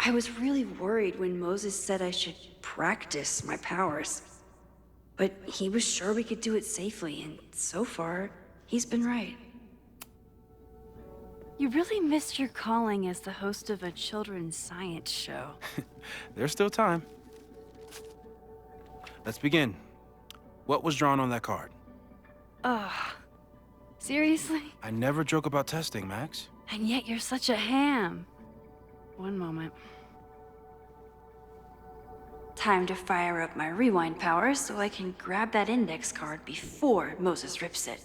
I was really worried when Moses said I should practice my powers. But he was sure we could do it safely, and so far, he's been right. You really missed your calling as the host of a children's science show. There's still time. Let's begin. What was drawn on that card? Ugh. Seriously? I never joke about testing, Max. And yet you're such a ham. One moment. Time to fire up my rewind powers so I can grab that index card before Moses rips it.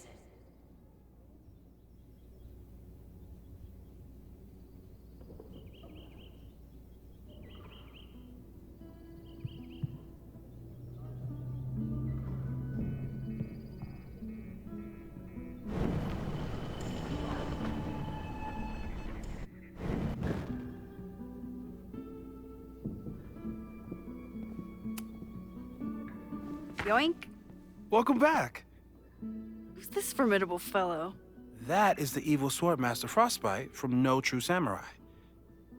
Yoink! Welcome back. Who's this formidable fellow? That is the evil Swordmaster Frostbite from No True Samurai.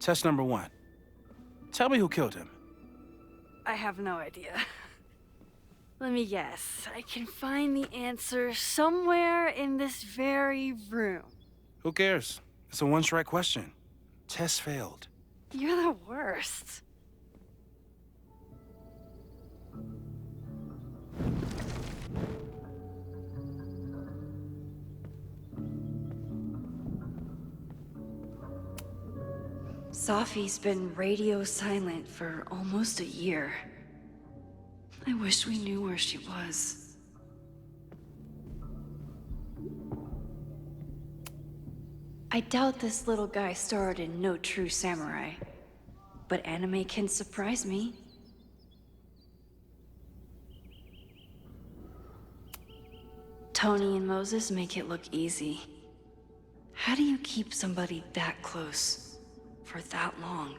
Test number 1. Tell me who killed him. I have no idea. Let me guess. I can find the answer somewhere in this very room. Who cares? It's a one-strike question. Test failed. You're the worst. Safi's been radio silent for almost a year. I wish we knew where she was. I doubt this little guy starred in No True Samurai, but anime can surprise me. Tony and Moses make it look easy. How do you keep somebody that close for that long?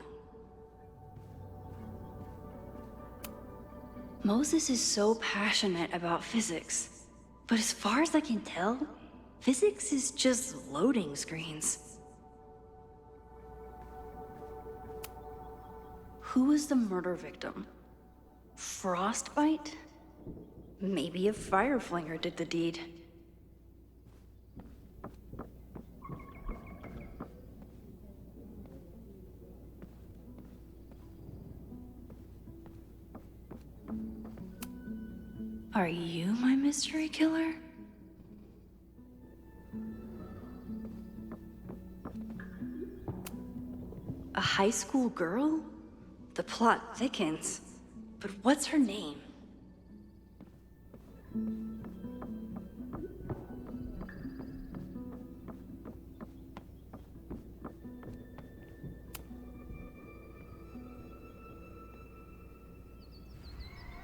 Moses is so passionate about physics, but as far as I can tell, physics is just loading screens. Who was the murder victim? Frostbite? Maybe a fireflinger did the deed. Are you my mystery killer? A high school girl? The plot thickens. But what's her name?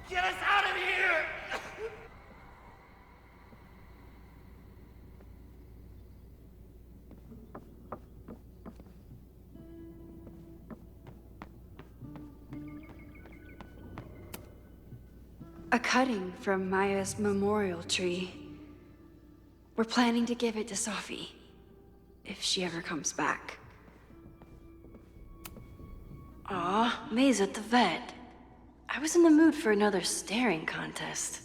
Get us out of here! A cutting from Maya's memorial tree. We're planning to give it to Safi, if she ever comes back. Aw, May's at the vet. I was in the mood for another staring contest.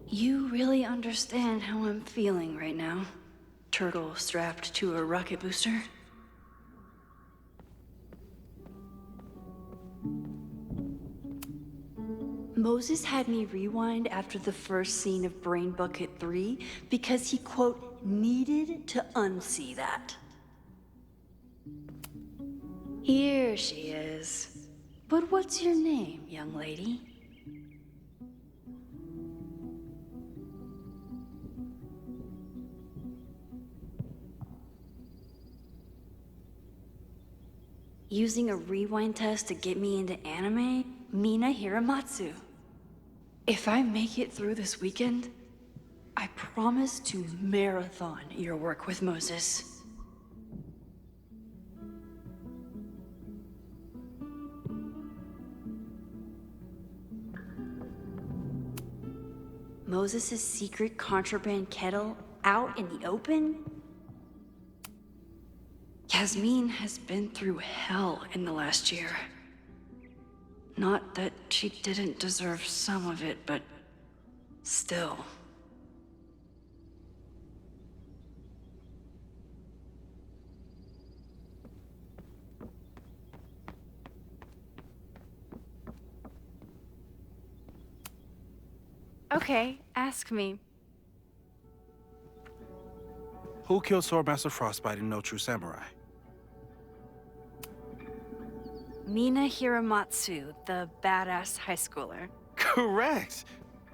You really understand how I'm feeling right now, turtle strapped to a rocket booster? Moses had me rewind after the first scene of Brain Bucket 3 because he, quote, needed to unsee that. Here she is. But what's your name, young lady? Using a rewind test to get me into anime? Mina Hiramatsu. If I make it through this weekend, I promise to marathon your work with Moses. Moses' secret contraband kettle out in the open? Yasmin has been through hell in the last year. Not that she didn't deserve some of it, but still. Okay, ask me. Who killed Swordmaster Frostbite in No True Samurai? Mina Hiramatsu, the badass high schooler. Correct!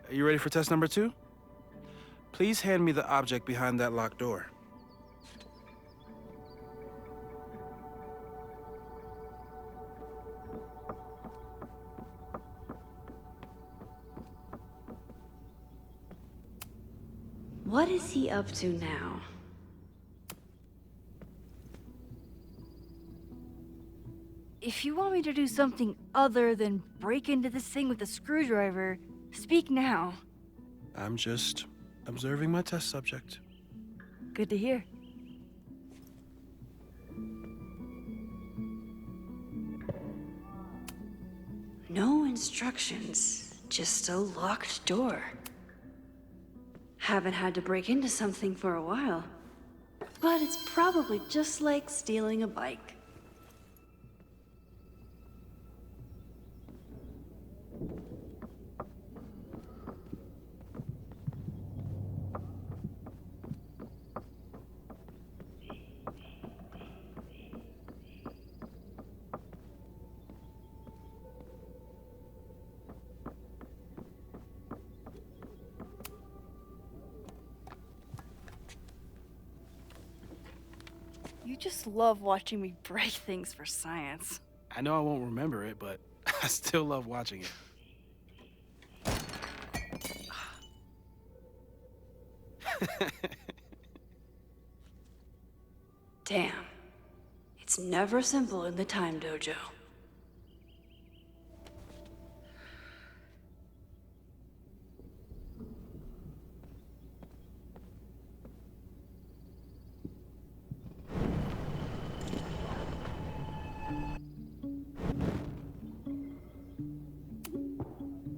Are you ready for test number 2? Please hand me the object behind that locked door. What is he up to now? If you want me to do something other than break into this thing with a screwdriver, speak now. I'm just observing my test subject. Good to hear. No instructions, just a locked door. Haven't had to break into something for a while. But it's probably just like stealing a bike. You just love watching me break things for science. I know I won't remember it, but I still love watching it. Damn. It's never simple in the Time Dojo.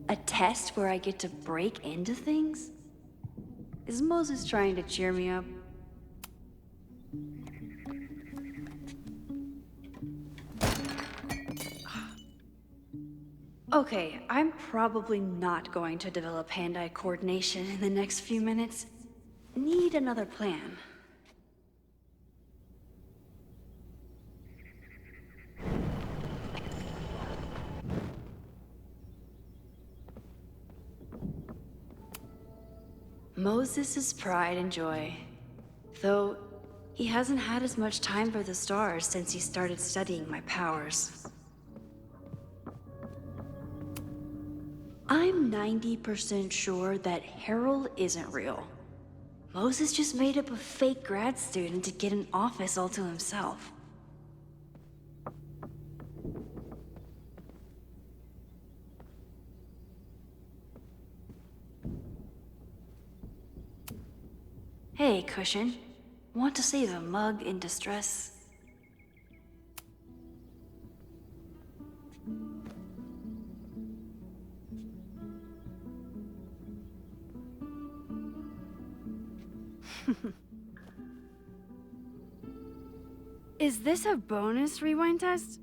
A test where I get to break into things? Is Moses trying to cheer me up? Okay, I'm probably not going to develop hand-eye coordination in the next few minutes. Need another plan. Moses' pride and joy. Though, he hasn't had as much time for the stars since he started studying my powers. I'm 90% sure that Harold isn't real. Moses just made up a fake grad student to get an office all to himself. Hey, Cushion. Want to save a mug in distress? Is this a bonus rewind test?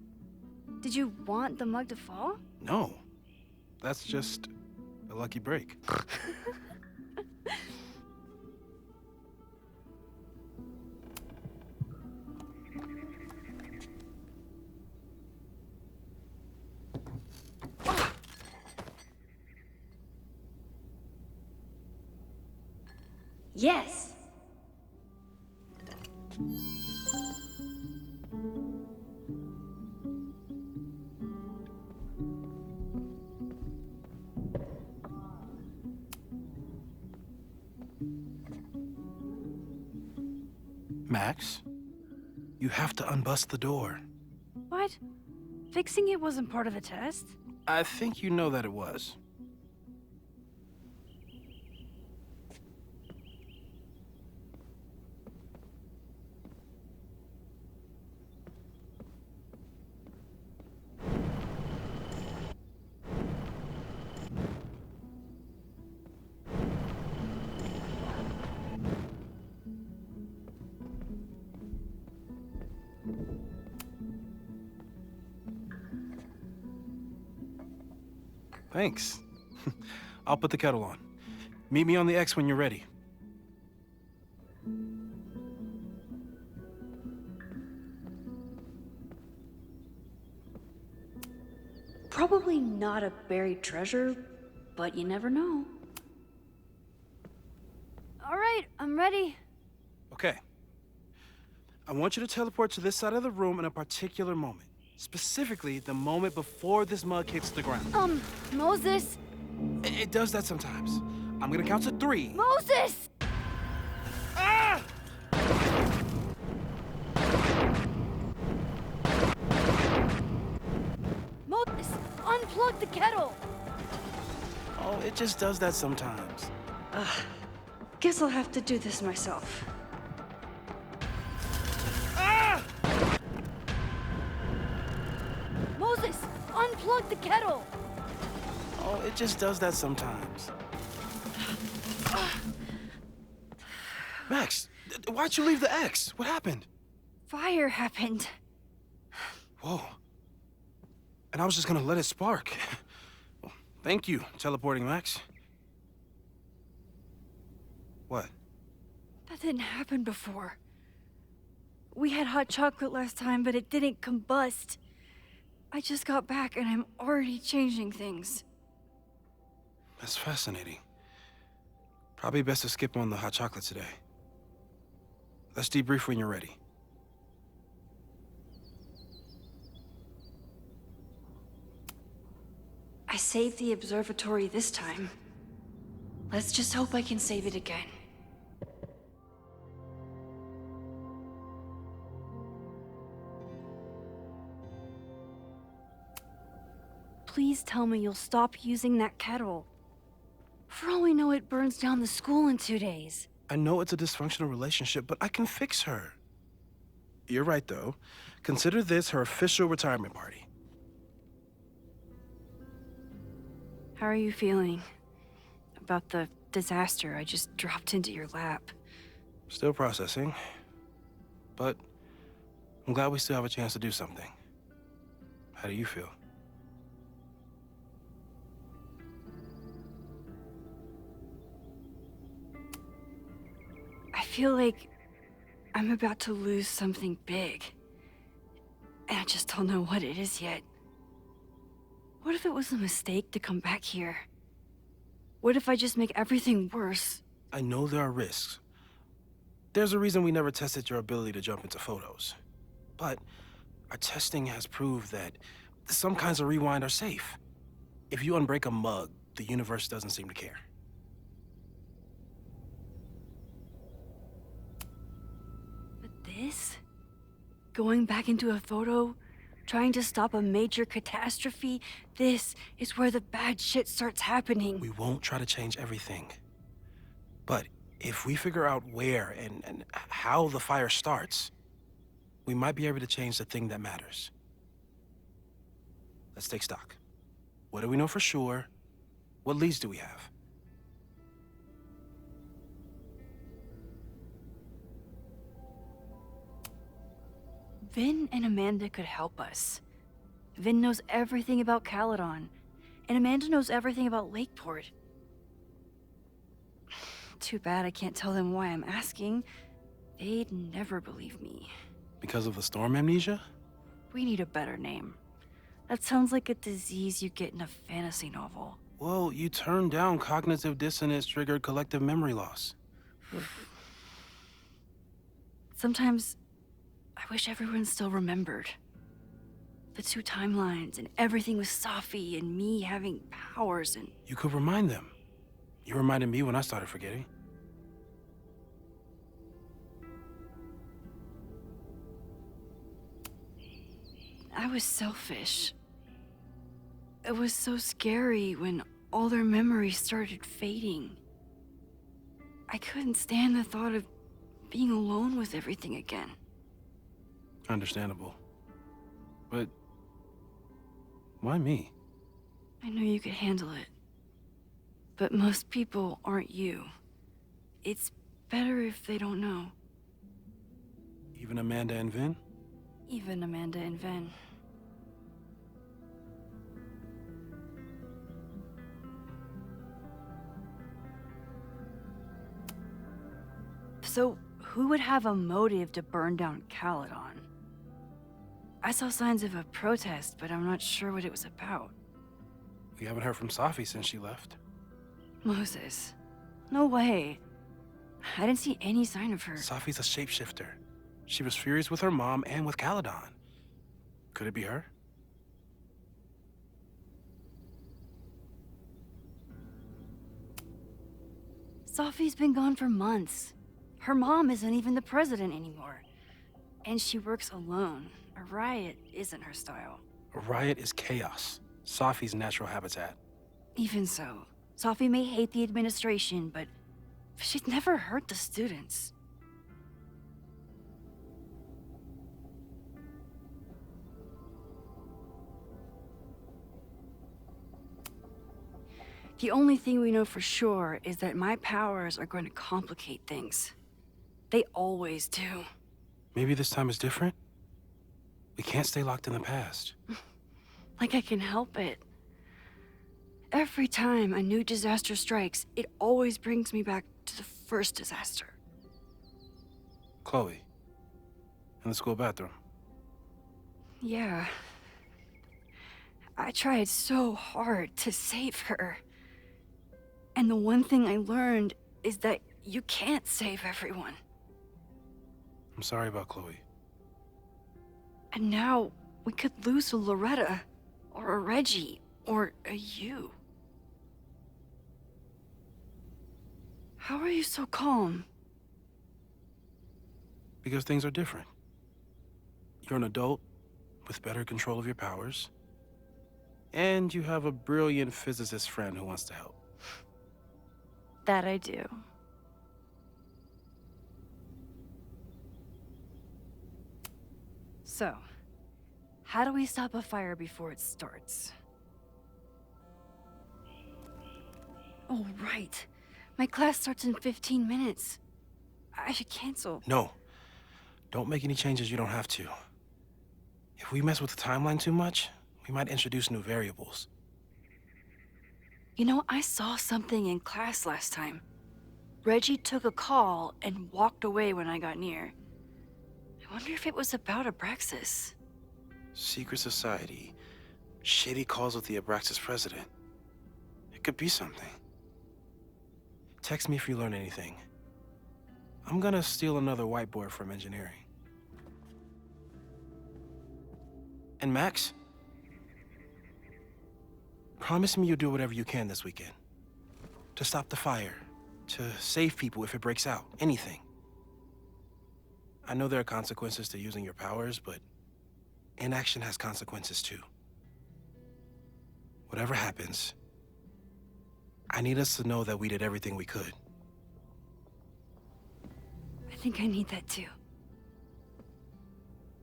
Did you want the mug to fall? No, that's just a lucky break. Yes! Max, you have to unbust the door. What? Fixing it wasn't part of the test? I think you know that it was. Thanks. I'll put the kettle on. Meet me on the X when you're ready. Probably not a buried treasure, but you never know. All right, I'm ready. Okay. I want you to teleport to this side of the room in a particular moment. Specifically, the moment before this mug hits the ground. Moses! It does that sometimes. I'm gonna count to 3. Moses! Ah! Moses, unplug the kettle! Oh, it just does that sometimes. Guess I'll have to do this myself. Ah! Moses, unplug the kettle! Oh, it just does that sometimes. Max, why'd you leave the X? What happened? Fire happened. Whoa. And I was just gonna let it spark. Well, thank you, teleporting Max. What? That didn't happen before. We had hot chocolate last time, but it didn't combust. I just got back and I'm already changing things. That's fascinating. Probably best to skip on the hot chocolate today. Let's debrief when you're ready. I saved the observatory this time. Let's just hope I can save it again. Please tell me you'll stop using that kettle. For all we know, it burns down the school in 2 days. I know it's a dysfunctional relationship, but I can fix her. You're right, though. Consider this her official retirement party. How are you feeling about the disaster I just dropped into your lap? Still processing. But I'm glad we still have a chance to do something. How do you feel? I feel like I'm about to lose something big. And I just don't know what it is yet. What if it was a mistake to come back here? What if I just make everything worse? I know there are risks. There's a reason we never tested your ability to jump into photos. But our testing has proved that some kinds of rewind are safe. If you unbreak a mug, the universe doesn't seem to care. But this? Going back into a photo? Trying to stop a major catastrophe? This is where the bad shit starts happening. We won't try to change everything. But if we figure out where and how the fire starts, we might be able to change the thing that matters. Let's take stock. What do we know for sure? What leads do we have? Vin and Amanda could help us. Vin knows everything about Caledon, and Amanda knows everything about Lakeport. Too bad I can't tell them why I'm asking. They'd never believe me. Because of the storm amnesia? We need a better name. That sounds like a disease you get in a fantasy novel. Well, you turned down cognitive dissonance triggered collective memory loss. Sometimes I wish everyone still remembered. The 2 timelines and everything with Safi and me having powers and... You could remind them. You reminded me when I started forgetting. I was selfish. It was so scary when all their memories started fading. I couldn't stand the thought of being alone with everything again. Understandable. But why me? I knew you could handle it. But most people aren't you. It's better if they don't know. Even Amanda and Vin? Even Amanda and Vin. So, who would have a motive to burn down Caledon? I saw signs of a protest, but I'm not sure what it was about. We haven't heard from Safi since she left. Moses. No way. I didn't see any sign of her. Safi's a shapeshifter. She was furious with her mom and with Caledon. Could it be her? Safi's been gone for months. Her mom isn't even the president anymore. And she works alone. A riot isn't her style. A riot is chaos. Safi's natural habitat. Even so, Safi may hate the administration, but she'd never hurt the students. The only thing we know for sure is that my powers are going to complicate things. They always do. Maybe this time is different? We can't stay locked in the past. Like I can help it. Every time a new disaster strikes, it always brings me back to the first disaster. Chloe. In the school bathroom. Yeah. I tried so hard to save her. And the one thing I learned is that you can't save everyone. I'm sorry about Chloe. And now we could lose a Loretta, or a Reggie, or a you. How are you so calm? Because things are different. You're an adult with better control of your powers. And you have a brilliant physicist friend who wants to help. That I do. So, how do we stop a fire before it starts? Oh, right. My class starts in 15 minutes. I should cancel. No. Don't make any changes you don't have to. If we mess with the timeline too much, we might introduce new variables. You know, I saw something in class last time. Reggie took a call and walked away when I got near. I wonder if it was about Abraxas. Secret society. Shady calls with the Abraxas president. It could be something. Text me if you learn anything. I'm gonna steal another whiteboard from engineering. And Max? Promise me you'll do whatever you can this weekend. To stop the fire. To save people if it breaks out. Anything. I know there are consequences to using your powers, but inaction has consequences too. Whatever happens, I need us to know that we did everything we could. I think I need that too.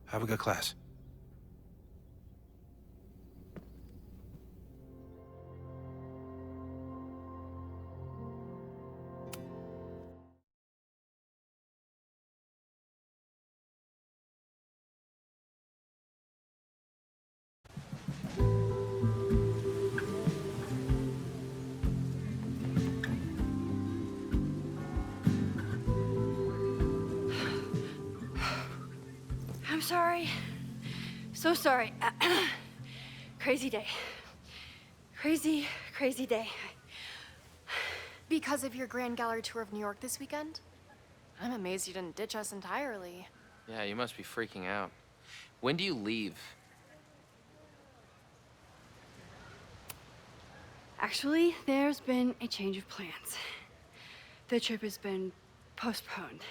Have a good class. I'm sorry. So sorry. Crazy day. Crazy, crazy day. Because of your Grand Gallery tour of New York this weekend? I'm amazed you didn't ditch us entirely. Yeah, you must be freaking out. When do you leave? Actually, there's been a change of plans. The trip has been postponed.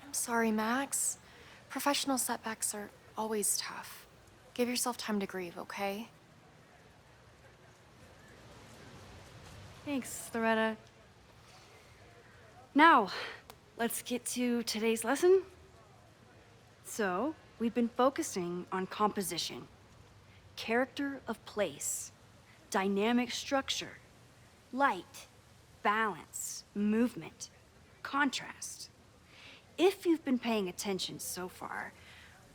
I'm sorry, Max. Professional setbacks are always tough. Give yourself time to grieve, okay? Thanks, Loretta. Now, let's get to today's lesson. So, we've been focusing on composition, character of place, dynamic structure, light, balance, movement, contrast. If you've been paying attention so far,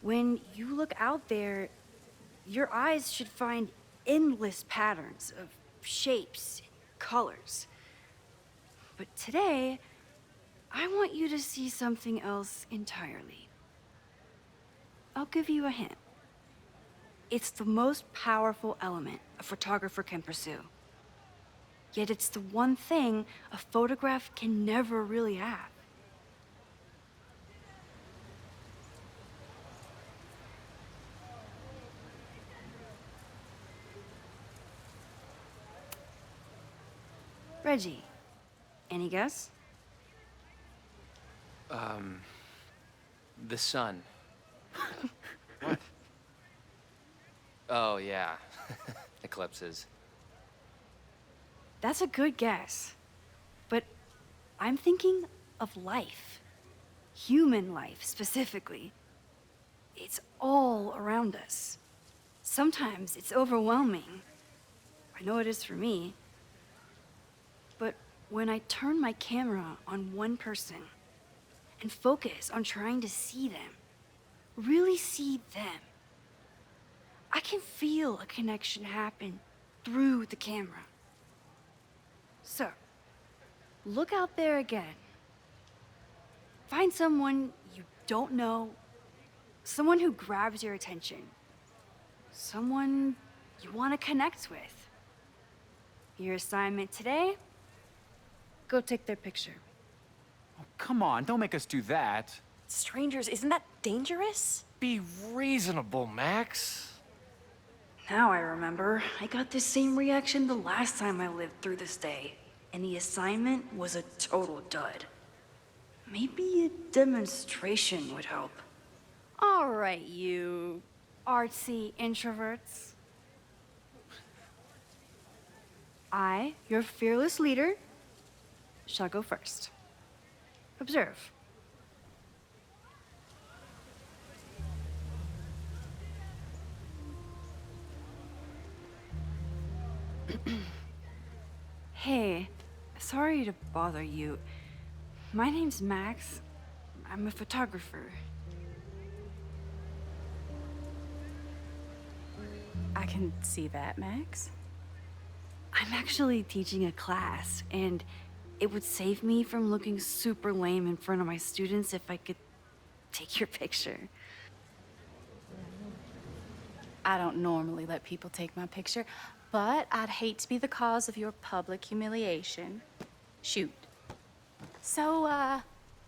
when you look out there, your eyes should find endless patterns of shapes, colors. But today, I want you to see something else entirely. I'll give you a hint. It's the most powerful element a photographer can pursue. Yet it's the one thing a photograph can never really have. Reggie, any guess? The sun. What? Oh, yeah. Eclipses. That's a good guess. But I'm thinking of life. Human life, specifically. It's all around us. Sometimes it's overwhelming. I know it is for me. But when I turn my camera on one person and focus on trying to see them, really see them, I can feel a connection happen through the camera. So, look out there again. Find someone you don't know, someone who grabs your attention, someone you want to connect with. Your assignment today? Go take their picture. Oh, come on, don't make us do that. Strangers, isn't that dangerous? Be reasonable, Max. Now I remember. I got the same reaction the last time I lived through this day, and the assignment was a total dud. Maybe a demonstration would help. All right, you artsy introverts. I, your fearless leader, shall go first. Observe. Hey, sorry to bother you. My name's Max. I'm a photographer. I can see that, Max. I'm actually teaching a class, and it would save me from looking super lame in front of my students if I could take your picture. I don't normally let people take my picture, but I'd hate to be the cause of your public humiliation. Shoot. So,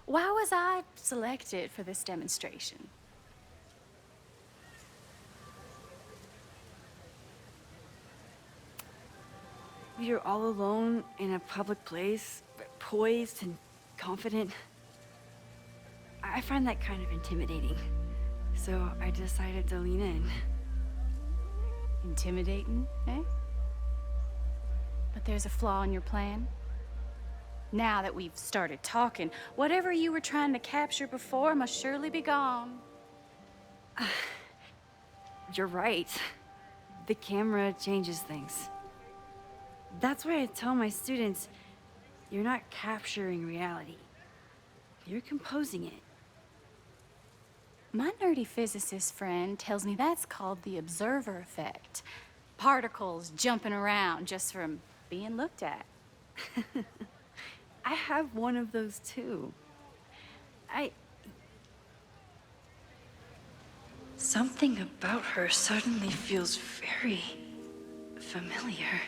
why was I selected for this demonstration? You're all alone in a public place, poised and confident. I find that kind of intimidating. So I decided to lean in. Intimidating, eh? But there's a flaw in your plan. Now that we've started talking, whatever you were trying to capture before must surely be gone. You're right. The camera changes things. That's why I tell my students, you're not capturing reality. You're composing it. My nerdy physicist friend tells me that's called the observer effect. Particles jumping around just from being looked at. I have one of those too. Something about her suddenly feels very familiar.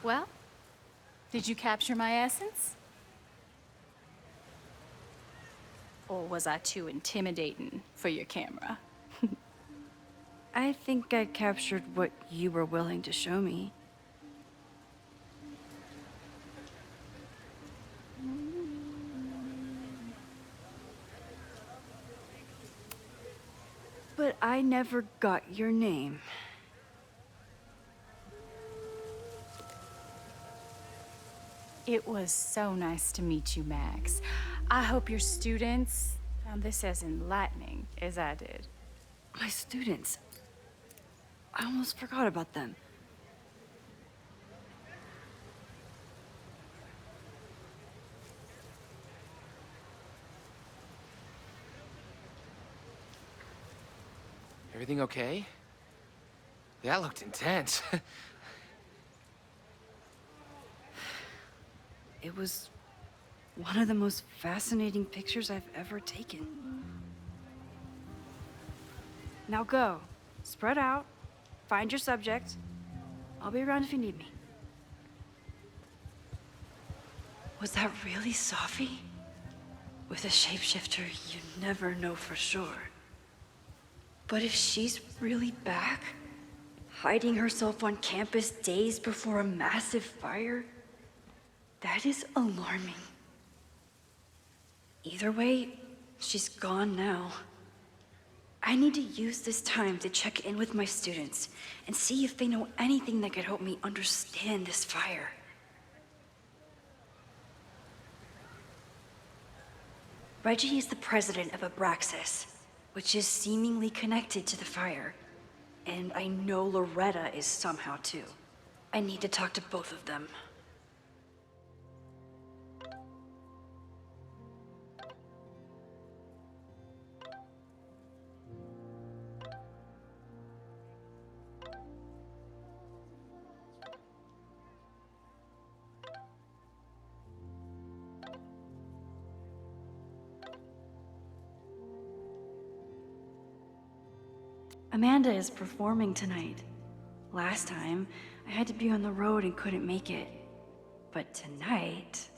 Well, did you capture my essence? Or was I too intimidating for your camera? I think I captured what you were willing to show me. But I never got your name. It was so nice to meet you, Max. I hope your students found this as enlightening as I did. My students. I almost forgot about them. Everything okay? That looked intense. It was one of the most fascinating pictures I've ever taken. Now go. Spread out. Find your subject. I'll be around if you need me. Was that really Safi? With a shapeshifter, you never know for sure. But if she's really back, hiding herself on campus days before a massive fire, that is alarming. Either way, she's gone now. I need to use this time to check in with my students and see if they know anything that could help me understand this fire. Reggie is the president of Abraxas, which is seemingly connected to the fire. And I know Loretta is somehow too. I need to talk to both of them. Amanda is performing tonight. Last time, I had to be on the road and couldn't make it. But tonight...